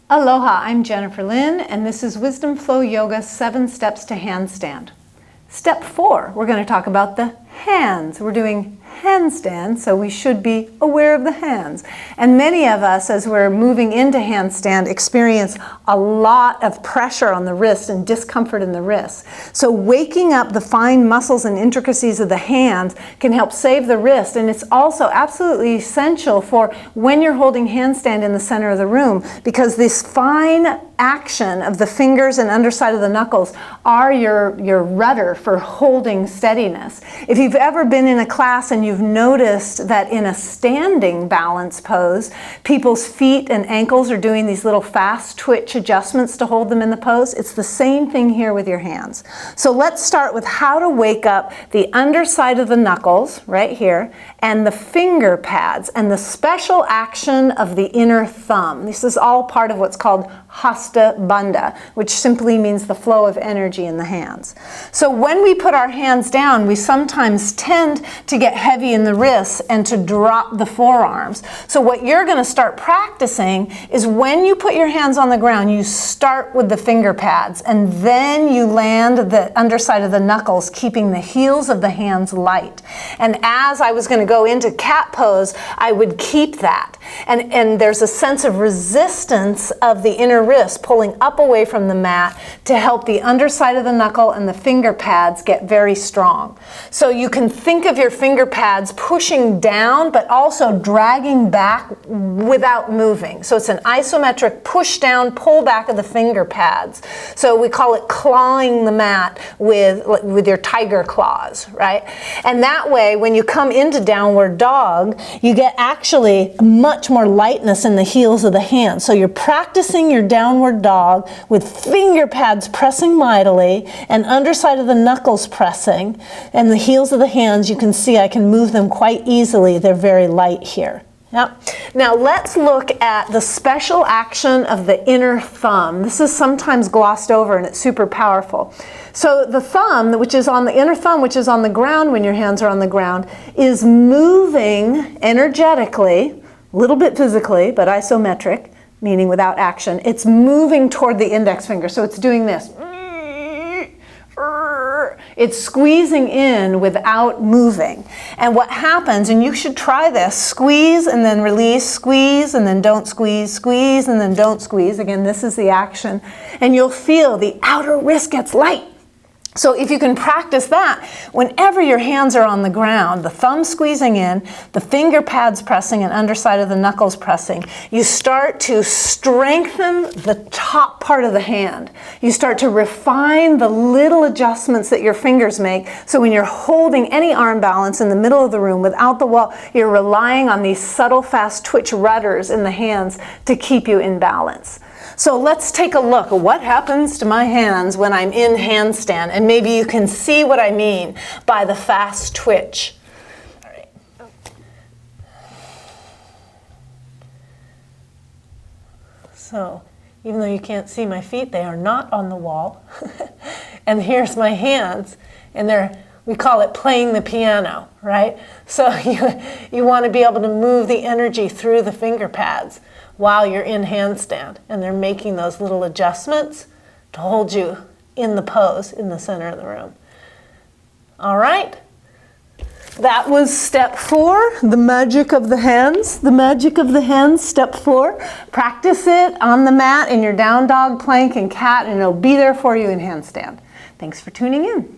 Aloha, I'm Jennifer Lynn, and this is Wisdom Flow Yoga 7 Steps to Handstand. Step 4, we're going to talk about the hands. We're doing handstand, so we should be aware of the hands. And many of us, as we're moving into handstand, experience a lot of pressure on the wrist and discomfort in the wrists. So waking up the fine muscles and intricacies of the hands can help save the wrist, and it's also absolutely essential for when you're holding handstand in the center of the room, because this fine action of the fingers and underside of the knuckles are your rudder for holding steadiness. If you've ever been in a class and you've noticed that in a standing balance pose, people's feet and ankles are doing these little fast twitch adjustments to hold them in the pose, it's the same thing here with your hands. So let's start with how to wake up the underside of the knuckles, right here, and the finger pads, and the special action of the inner thumb. This is all part of what's called Hasta Bandha, which simply means the flow of energy in the hands. So when we put our hands down, we sometimes tend to get heavy in the wrists and to drop the forearms. So what you're going to start practicing is when you put your hands on the ground, you start with the finger pads, and then you land the underside of the knuckles, keeping the heels of the hands light. And as I was going to go into cat pose, I would keep that. And there's a sense of resistance of the inner wrist pulling up away from the mat to help the underside of the knuckle and the finger pads get very strong. So you can think of your finger pads pushing down but also dragging back without moving. So it's an isometric push down, pull back of the finger pads. So we call it clawing the mat with your tiger claws, right? And that way when you come into downward dog, you get actually much more lightness in the heels of the hands. So you're practicing your downward dog with finger pads pressing mightily and underside of the knuckles pressing, and the heels of the hands, you can see I can move them quite easily. They're very light here. Yep. Now let's look at the special action of the inner thumb. This is sometimes glossed over and it's super powerful. So the thumb, which is on the inner thumb, which is on the ground when your hands are on the ground, is moving energetically, a little bit physically, but isometric, meaning without action. It's moving toward the index finger. So it's doing this. It's squeezing in without moving. And what happens, and you should try this, squeeze and then release, squeeze and then don't squeeze, squeeze and then don't squeeze. Again, this is the action. And you'll feel the outer wrist gets light. So if you can practice that, whenever your hands are on the ground, the thumb squeezing in, the finger pads pressing and underside of the knuckles pressing, you start to strengthen the top part of the hand. You start to refine the little adjustments that your fingers make. So when you're holding any arm balance in the middle of the room without the wall, you're relying on these subtle fast twitch rudders in the hands to keep you in balance. So let's take a look at what happens to my hands when I'm in handstand, and maybe you can see what I mean by the fast twitch. All right. So even though you can't see my feet, they are not on the wall. And here's my hands, and we call it playing the piano, right? So you want to be able to move the energy through the finger pads while you're in handstand, and they're making those little adjustments to hold you in the pose in the center of the room. All right, that was step 4, the magic of the hands. The magic of the hands, step 4. Practice it on the mat in your down dog, plank, and cat, and it'll be there for you in handstand. Thanks for tuning in.